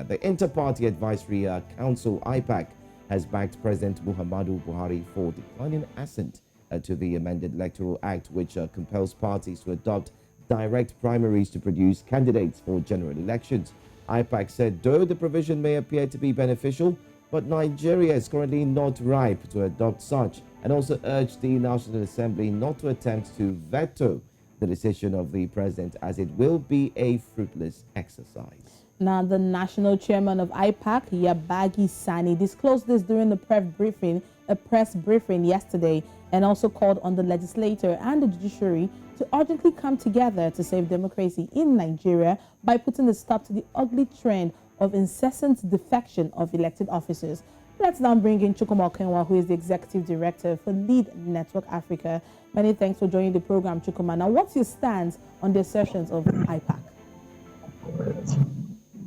The Inter-Party Advisory Council, IPAC, has backed President Muhammadu Buhari for declining assent to the amended Electoral Act, which compels parties to adopt direct primaries to produce candidates for general elections. IPAC said, though the provision may appear to be beneficial, but Nigeria is currently not ripe to adopt such, and also urged the National Assembly not to attempt to veto the decision of the president, as it will be a fruitless exercise. Now, the National Chairman of IPAC, Yabagi Sani, disclosed this during the press briefing yesterday, and also called on the Legislature and the Judiciary to urgently come together to save democracy in Nigeria by putting a stop to the ugly trend of incessant defection of elected officers. Let's now bring in Chukwuma Okenwa, who is the Executive Director for Lead Network Africa. Many thanks for joining the program, Chukwuma. Now, what's your stance on the assertions of IPAC?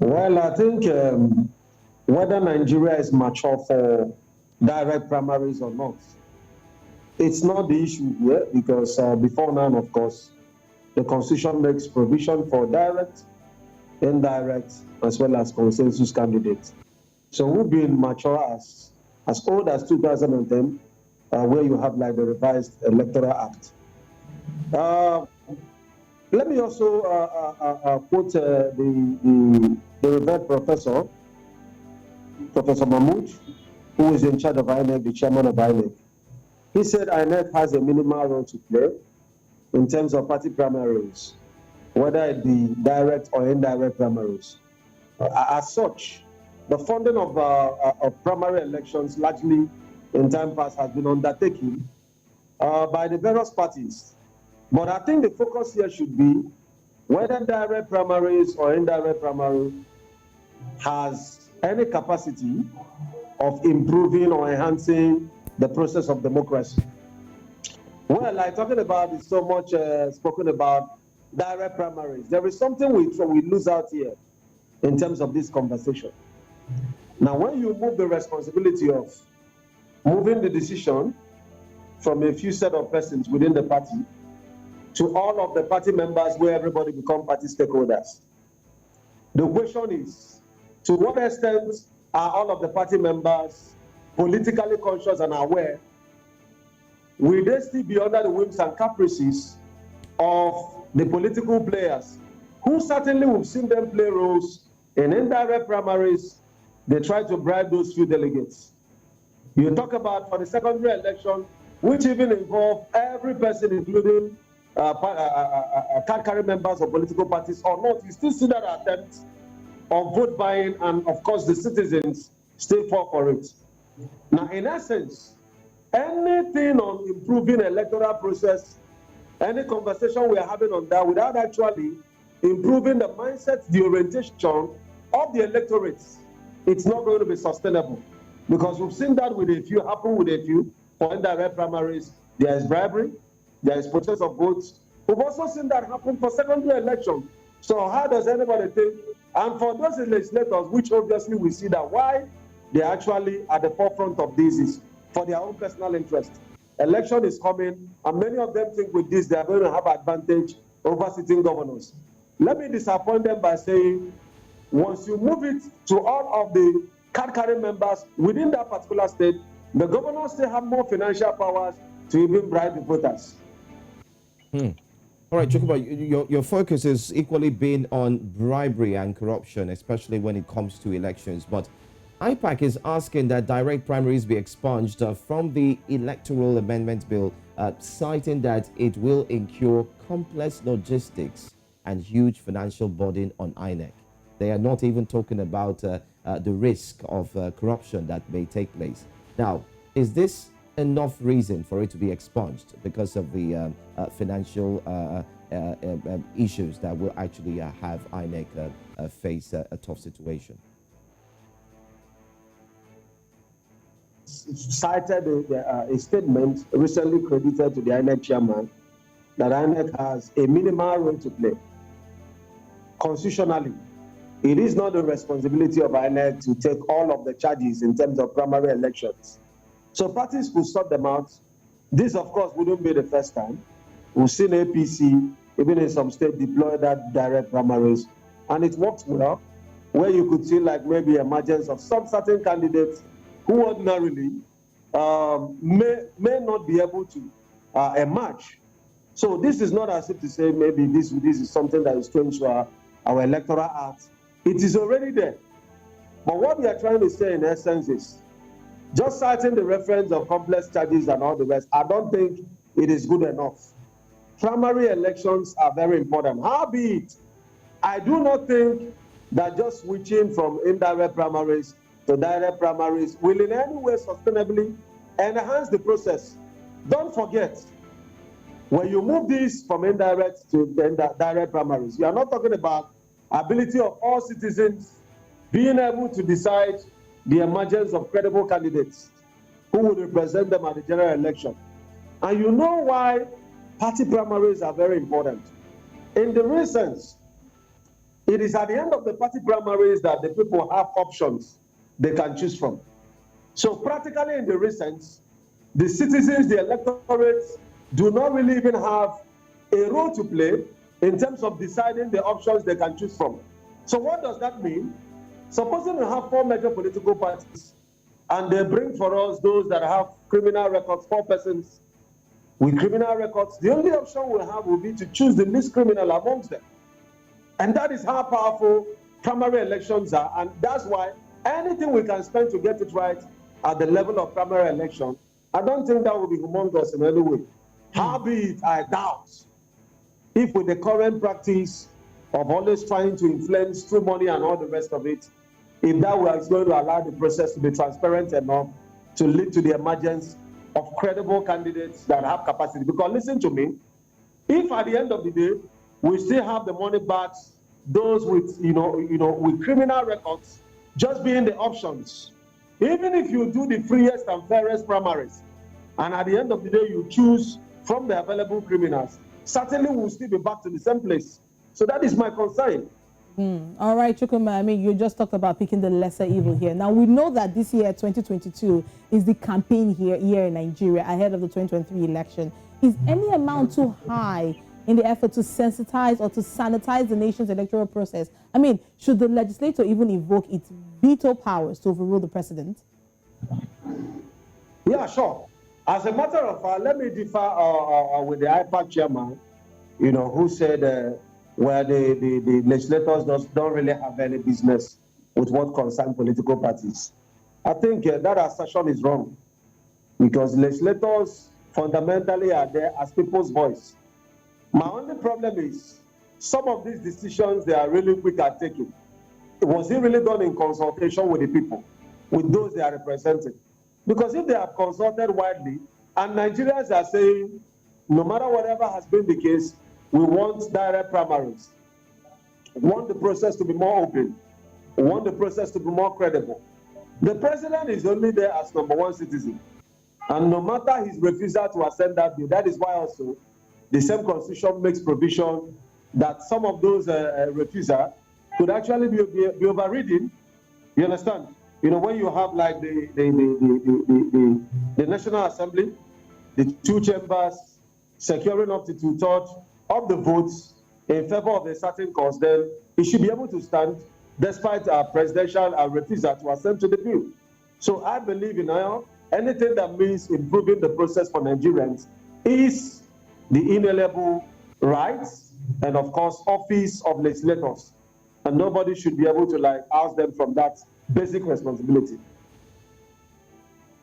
Well, I think whether Nigeria is mature for direct primaries or not, it's not the issue here, because before now, of course, the Constitution makes provision for direct, indirect, as well as consensus candidates. So we've been mature as old as 2010, where you have like the revised Electoral Act. Let me also quote the revered professor, Professor Mahmoud, who is in charge of INEC, the chairman of INEC. He said INEC has a minimal role to play in terms of party primaries, whether it be direct or indirect primaries. As such, the funding of primary elections largely in time past has been undertaken by the various parties. But I think the focus here should be whether direct primaries or indirect primary has any capacity of improving or enhancing the process of democracy. Well, like talking about is so much spoken about direct primaries. There is something we lose out here in terms of this conversation. Now, when you move the responsibility of moving the decision from a few set of persons within the party to all of the party members, where everybody become party stakeholders, the question is, to what extent are all of the party members politically conscious and aware? Will they still be under the whims and caprices of the political players, who certainly we've seen them play roles in indirect primaries? They try to bribe those few delegates. You talk about for the secondary election, which even involve every person, including card-carrying members of political parties or not, you still see that attempt of vote buying, and of course the citizens still fall for it. Now, in essence, anything on improving electoral process, any conversation we are having on that, without actually improving the mindset, the orientation of the electorates, it's not going to be sustainable. Because we've seen that happen with a few, for indirect primaries, there is bribery, there is process of votes. We've also seen that happen for secondary election. So how does anybody think? And for those legislators, which obviously we see that why they're actually at the forefront of this is for their own personal interest. Election is coming, and many of them think with this they are going to have advantage over sitting governors. Let me disappoint them by saying, once you move it to all of the card-carrying members within that particular state, the governors still have more financial powers to even bribe the voters. All right, Chukwuma, your focus has equally been on bribery and corruption, especially when it comes to elections. But IPAC is asking that direct primaries be expunged from the Electoral Amendment Bill, citing that it will incur complex logistics and huge financial burden on INEC. They are not even talking about the risk of corruption that may take place. Now, is this enough reason for it to be expunged because of the financial issues that will actually have INEC face a tough situation? Cited a statement recently credited to the INEC chairman that INEC has a minimal role to play. Constitutionally, it is not the responsibility of INEC to take all of the charges in terms of primary elections. So parties could sort them out. This, of course, wouldn't be the first time. We've seen APC, even in some states, deploy that direct primaries, and it works well. where you could see like maybe emergence of some certain candidates who ordinarily may not be able to emerge. So this is not as if to say maybe this is something that is strange to our Electoral Act. It is already there. But what we are trying to say in essence is, just citing the reference of complex charges and all the rest, I don't think it is good enough. Primary elections are very important. Howbeit, I do not think that just switching from indirect primaries to direct primaries will in any way sustainably enhance the process. Don't forget, when you move this from indirect to direct primaries, you are not talking about ability of all citizens being able to decide the emergence of credible candidates who will represent them at the general election. And you know why party primaries are very important. In the real sense, it is at the end of the party primaries that the people have options they can choose from. So practically in the real sense, the citizens, the electorates, do not really even have a role to play in terms of deciding the options they can choose from. So what does that mean? Supposing we have 4 major political parties and they bring for us those that have criminal records, 4 persons with criminal records, the only option we have will be to choose the least criminal amongst them. And that is how powerful primary elections are. And that's why anything we can spend to get it right at the level of primary election, I don't think that will be humongous in any way. Howbeit, I doubt if with the current practice of always trying to influence through money and all the rest of it, if that is going to allow the process to be transparent enough to lead to the emergence of credible candidates that have capacity. Because listen to me, if at the end of the day, we still have the money backs, those with, with criminal records, just being the options, even if you do the freest and fairest primaries, and at the end of the day, you choose from the available criminals, certainly we'll still be back to the same place. So that is my concern. All right, Chukwuma, I mean, you just talked about picking the lesser evil here. Now, we know that this year, 2022, is the campaign year in Nigeria ahead of the 2023 election. Is any amount too high in the effort to sensitize or to sanitize the nation's electoral process? I mean, should the legislature even invoke its veto powers to overrule the president? Yeah, sure. As a matter of fact, let me differ with the IPAC chairman, who said where the legislators don't really have any business with what concerns political parties. I think that assertion is wrong, because legislators fundamentally are there as people's voice. My only problem is some of these decisions they are really quick at taking. Was it really done in consultation with the people, with those they are representing? Because if they have consulted widely, and Nigerians are saying, no matter whatever has been the case, we want direct primaries. We want the process to be more open. We want the process to be more credible. The president is only there as #1 citizen. And no matter his refusal to assent that bill, that is why also the same constitution makes provision that some of those refusals could actually be overridden. You understand? When you have like the National Assembly, the 2 chambers securing up to 2/3 of the votes in favor of a certain cause, then it should be able to stand despite a presidential refusal to assent to the bill. So I believe in anything that means improving the process for Nigerians is the inalienable rights and, of course, office of legislators. And nobody should be able to oust them from that basic responsibility.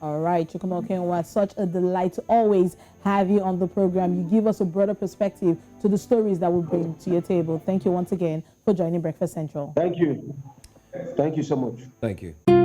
All right, Chukwuma Okenwa, such a delight to always have you on the program. You give us a broader perspective to the stories that we bring to your table. Thank you once again for joining Breakfast Central. Thank you. Thank you so much. Thank you.